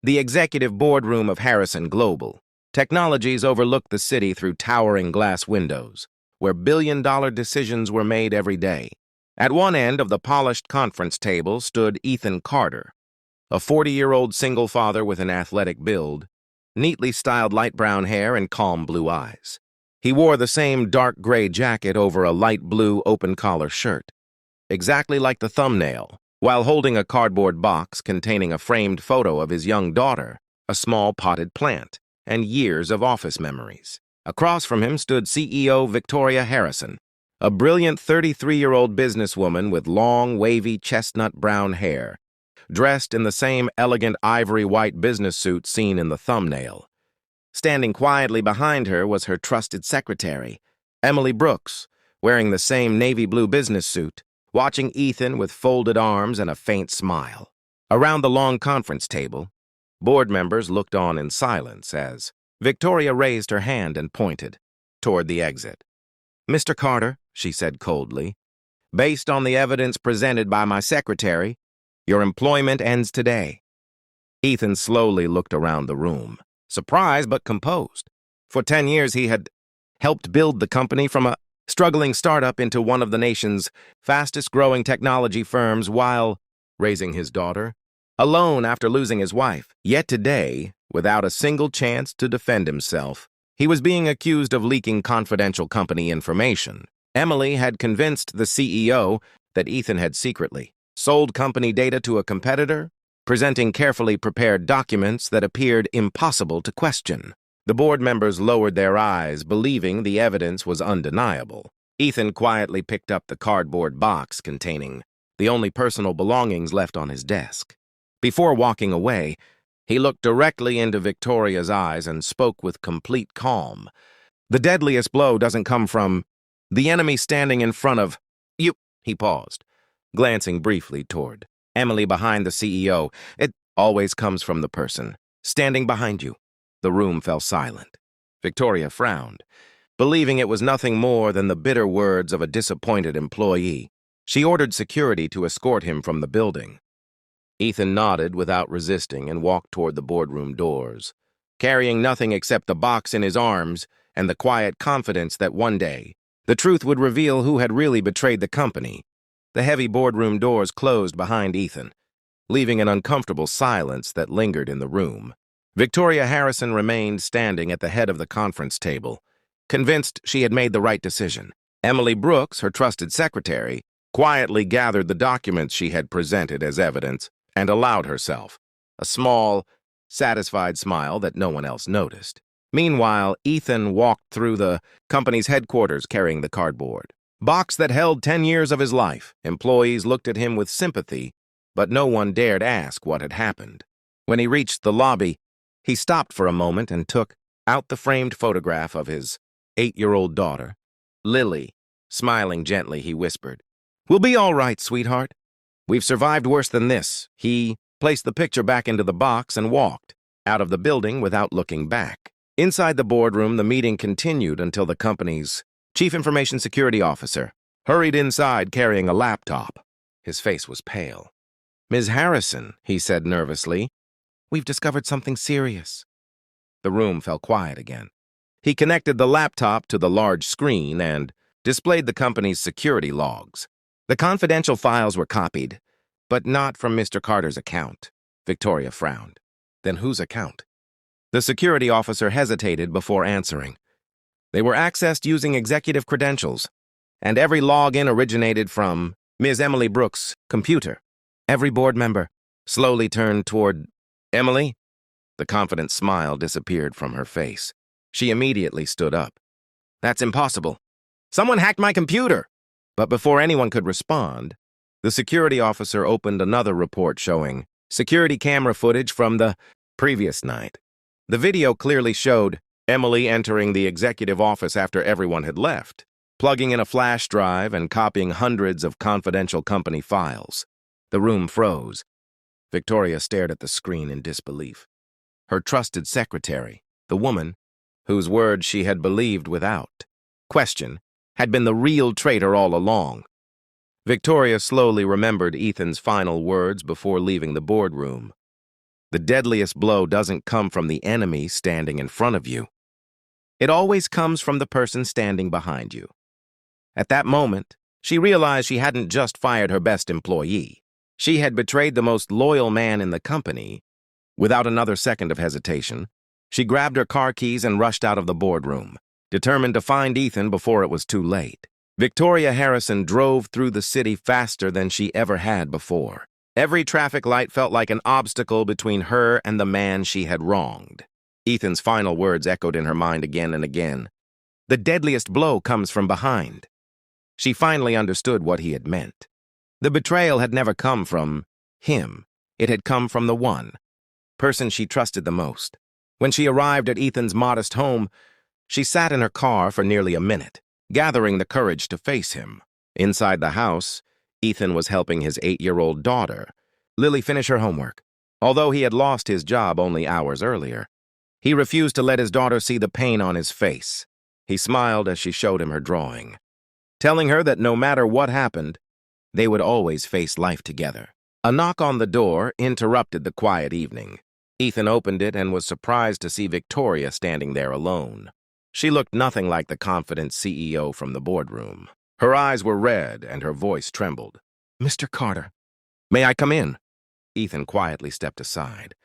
The executive boardroom of Harrison Global. Technologies overlooked the city through towering glass windows, where billion-dollar decisions were made every day. At one end of the polished conference table stood Ethan Carter, a 40-year-old single father with an athletic build, neatly styled light brown hair and calm blue eyes. He wore the same dark gray jacket over a light blue open-collar shirt, exactly like the thumbnail, while holding a cardboard box containing a framed photo of his young daughter, a small potted plant, and years of office memories. Across from him stood CEO Victoria Harrison, a brilliant 33-year-old businesswoman with long, wavy chestnut brown hair, dressed in the same elegant ivory-white business suit seen in the thumbnail. Standing quietly behind her was her trusted secretary, Emily Brooks, wearing the same navy blue business suit, watching Ethan with folded arms and a faint smile. Around the long conference table, board members looked on in silence as Victoria raised her hand and pointed toward the exit. "Mr. Carter," she said coldly, "based on the evidence presented by my secretary, your employment ends today." Ethan slowly looked around the room, surprised but composed. For 10 years he had helped build the company from a struggling startup into one of the nation's fastest-growing technology firms while raising his daughter, alone after losing his wife. Yet today, without a single chance to defend himself, he was being accused of leaking confidential company information. Emily had convinced the CEO that Ethan had secretly sold company data to a competitor, presenting carefully prepared documents that appeared impossible to question. The board members lowered their eyes, believing the evidence was undeniable. Ethan quietly picked up the cardboard box containing the only personal belongings left on his desk. Before walking away, he looked directly into Victoria's eyes and spoke with complete calm. "The deadliest blow doesn't come from the enemy standing in front of you." He paused, glancing briefly toward Emily behind the CEO. "It always comes from the person standing behind you." The room fell silent. Victoria frowned, believing it was nothing more than the bitter words of a disappointed employee. She ordered security to escort him from the building. Ethan nodded without resisting and walked toward the boardroom doors, carrying nothing except the box in his arms and the quiet confidence that one day the truth would reveal who had really betrayed the company. The heavy boardroom doors closed behind Ethan, leaving an uncomfortable silence that lingered in the room. Victoria Harrison remained standing at the head of the conference table, convinced she had made the right decision. Emily Brooks, her trusted secretary, quietly gathered the documents she had presented as evidence and allowed herself a small, satisfied smile that no one else noticed. Meanwhile, Ethan walked through the company's headquarters carrying the cardboard box that held 10 years of his life. Employees looked at him with sympathy, but no one dared ask what had happened. When he reached the lobby, he stopped for a moment and took out the framed photograph of his 8-year-old daughter, Lily. Smiling gently, he whispered, "We'll be all right, sweetheart. We've survived worse than this." He placed the picture back into the box and walked out of the building without looking back. Inside the boardroom, the meeting continued until the company's Chief Information Security Officer hurried inside carrying a laptop. His face was pale. "Ms. Harrison," he said nervously, "we've discovered something serious." The room fell quiet again. He connected the laptop to the large screen and displayed the company's security logs. The confidential files were copied, but not from Mr. Carter's account. Victoria frowned. Then whose account? The security officer hesitated before answering. They were accessed using executive credentials, and every login originated from Ms. Emily Brooks' computer. Every board member slowly turned toward Emily. The confident smile disappeared from her face. She immediately stood up. "That's impossible. Someone hacked my computer!" But before anyone could respond, the security officer opened another report showing security camera footage from the previous night. The video clearly showed Emily entering the executive office after everyone had left, plugging in a flash drive and copying hundreds of confidential company files. The room froze. Victoria stared at the screen in disbelief. Her trusted secretary, the woman whose words she had believed without question, had been the real traitor all along. Victoria slowly remembered Ethan's final words before leaving the boardroom. The deadliest blow doesn't come from the enemy standing in front of you. It always comes from the person standing behind you. At that moment, she realized she hadn't just fired her best employee. She had betrayed the most loyal man in the company. Without another second of hesitation, she grabbed her car keys and rushed out of the boardroom, determined to find Ethan before it was too late. Victoria Harrison drove through the city faster than she ever had before. Every traffic light felt like an obstacle between her and the man she had wronged. Ethan's final words echoed in her mind again and again. The deadliest blow comes from behind. She finally understood what he had meant. The betrayal had never come from him. It had come from the one person she trusted the most. When she arrived at Ethan's modest home, she sat in her car for nearly a minute, gathering the courage to face him. Inside the house, Ethan was helping his 8-year-old daughter, Lily, finish her homework. Although he had lost his job only hours earlier, he refused to let his daughter see the pain on his face. He smiled as she showed him her drawing, telling her that no matter what happened, they would always face life together. A knock on the door interrupted the quiet evening. Ethan opened it and was surprised to see Victoria standing there alone. She looked nothing like the confident CEO from the boardroom. Her eyes were red and her voice trembled. "Mr. Carter, may I come in?" Ethan quietly stepped aside.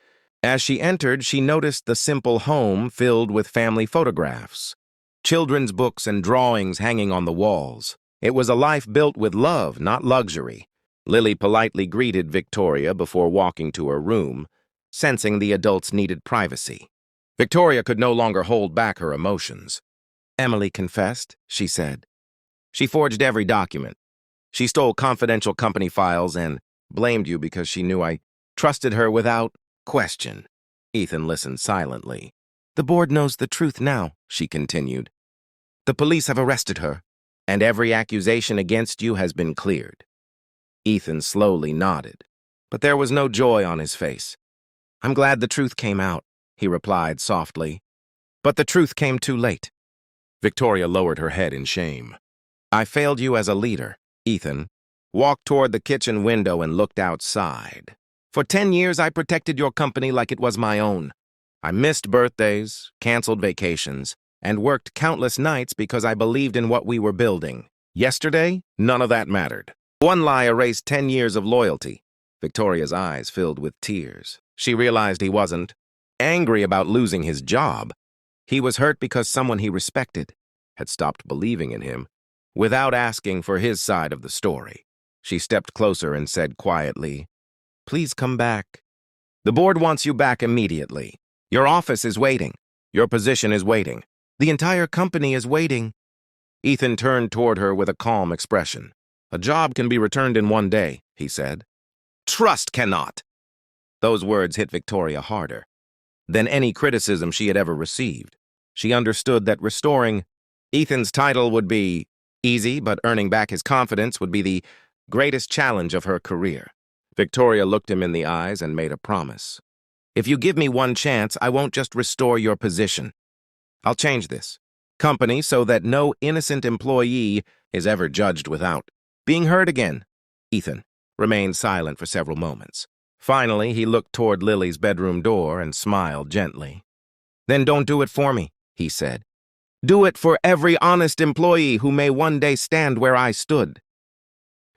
As she entered, she noticed the simple home filled with family photographs, children's books and drawings hanging on the walls. It was a life built with love, not luxury. Lily politely greeted Victoria before walking to her room, sensing the adults needed privacy. Victoria could no longer hold back her emotions. "Emily confessed," she said. "She forged every document. She stole confidential company files and blamed you because she knew I trusted her without question." Ethan listened silently. "The board knows the truth now," she continued. "The police have arrested her, and every accusation against you has been cleared." Ethan slowly nodded, but there was no joy on his face. "I'm glad the truth came out," he replied softly. "But the truth came too late." Victoria lowered her head in shame. "I failed you as a leader." Ethan walked toward the kitchen window and looked outside. "For 10 years, I protected your company like it was my own. I missed birthdays, canceled vacations, and worked countless nights because I believed in what we were building. Yesterday, none of that mattered. One lie erased 10 years of loyalty." Victoria's eyes filled with tears. She realized he wasn't angry about losing his job. He was hurt because someone he respected had stopped believing in him without asking for his side of the story. She stepped closer and said quietly, "Please come back. The board wants you back immediately. Your office is waiting. Your position is waiting. The entire company is waiting." Ethan turned toward her with a calm expression. "A job can be returned in 1 day," he said. "Trust cannot." Those words hit Victoria harder than any criticism she had ever received. She understood that restoring Ethan's title would be easy, but earning back his confidence would be the greatest challenge of her career. Victoria looked him in the eyes and made a promise. "If you give me one chance, I won't just restore your position. I'll change this company so that no innocent employee is ever judged without being heard again." Ethan remained silent for several moments. Finally, he looked toward Lily's bedroom door and smiled gently. "Then don't do it for me," he said. "Do it for every honest employee who may one day stand where I stood."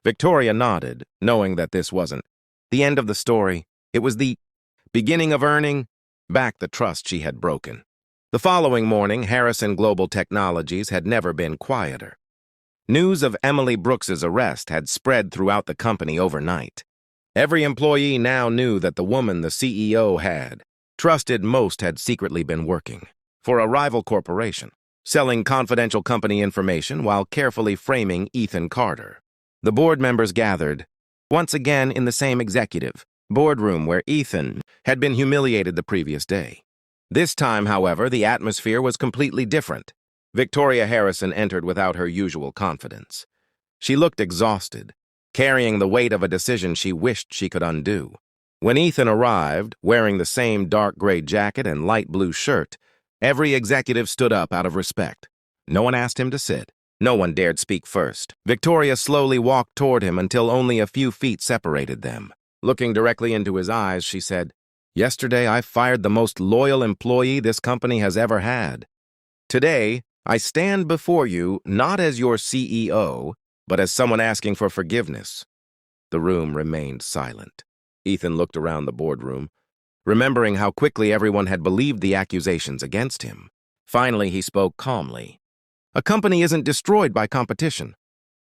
Victoria nodded, knowing that this wasn't the end of the story. It was the beginning of earning back the trust she had broken. The following morning, Harrison Global Technologies had never been quieter. News of Emily Brooks's arrest had spread throughout the company overnight. Every employee now knew that the woman the CEO had trusted most had secretly been working for a rival corporation, selling confidential company information while carefully framing Ethan Carter. The board members gathered, once again in the same executive boardroom where Ethan had been humiliated the previous day. This time, however, the atmosphere was completely different. Victoria Harrison entered without her usual confidence. She looked exhausted, carrying the weight of a decision she wished she could undo. When Ethan arrived, wearing the same dark gray jacket and light blue shirt, every executive stood up out of respect. No one asked him to sit. No one dared speak first. Victoria slowly walked toward him until only a few feet separated them. Looking directly into his eyes, she said, Yesterday, I fired the most loyal employee this company has ever had. Today, I stand before you not as your CEO, but as someone asking for forgiveness." The room remained silent. Ethan looked around the boardroom, remembering how quickly everyone had believed the accusations against him. Finally, he spoke calmly. "A company isn't destroyed by competition.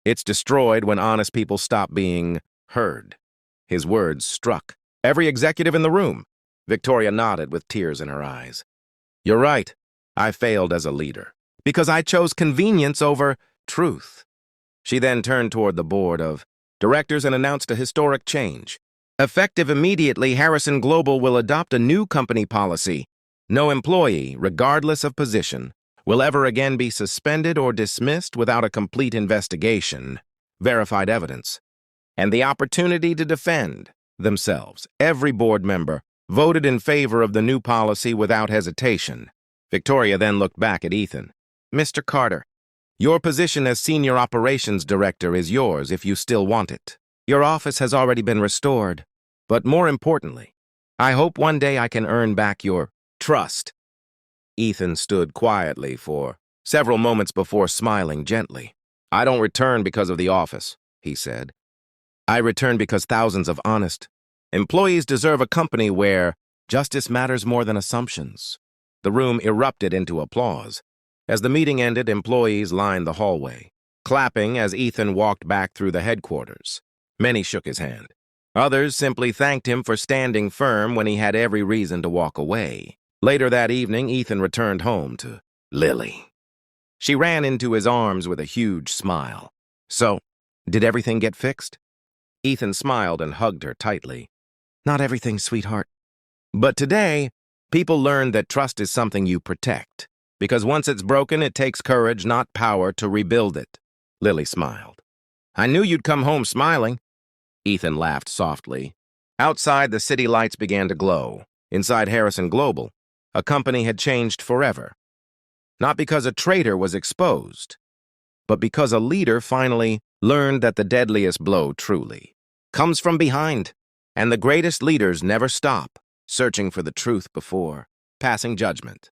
It's destroyed when honest people stop being heard." His words struck every executive in the room. Victoria nodded with tears in her eyes. "You're right. I failed as a leader because I chose convenience over truth." She then turned toward the board of directors and announced a historic change. Effective immediately, Harrison Global will adopt a new company policy. No employee, regardless of position, will ever again be suspended or dismissed without a complete investigation, verified evidence, and the opportunity to defend themselves. Every board member voted in favor of the new policy without hesitation. Victoria then looked back at Ethan. "Mr. Carter, your position as Senior Operations Director is yours if you still want it. Your office has already been restored, but more importantly, I hope one day I can earn back your trust." Ethan stood quietly for several moments before smiling gently. "I don't return because of the office," he said. "I return because thousands of honest employees deserve a company where justice matters more than assumptions." The room erupted into applause. As the meeting ended, employees lined the hallway, clapping as Ethan walked back through the headquarters. Many shook his hand. Others simply thanked him for standing firm when he had every reason to walk away. Later that evening, Ethan returned home to Lily. She ran into his arms with a huge smile. "So, did everything get fixed?" Ethan smiled and hugged her tightly. "Not everything, sweetheart. But today, people learned that trust is something you protect, because once it's broken, it takes courage, not power, to rebuild it." Lily smiled. "I knew you'd come home smiling." Ethan laughed softly. Outside, the city lights began to glow. Inside Harrison Global, a company had changed forever. Not because a traitor was exposed, but because a leader finally learned that the deadliest blow truly comes from behind, and the greatest leaders never stop searching for the truth before passing judgment.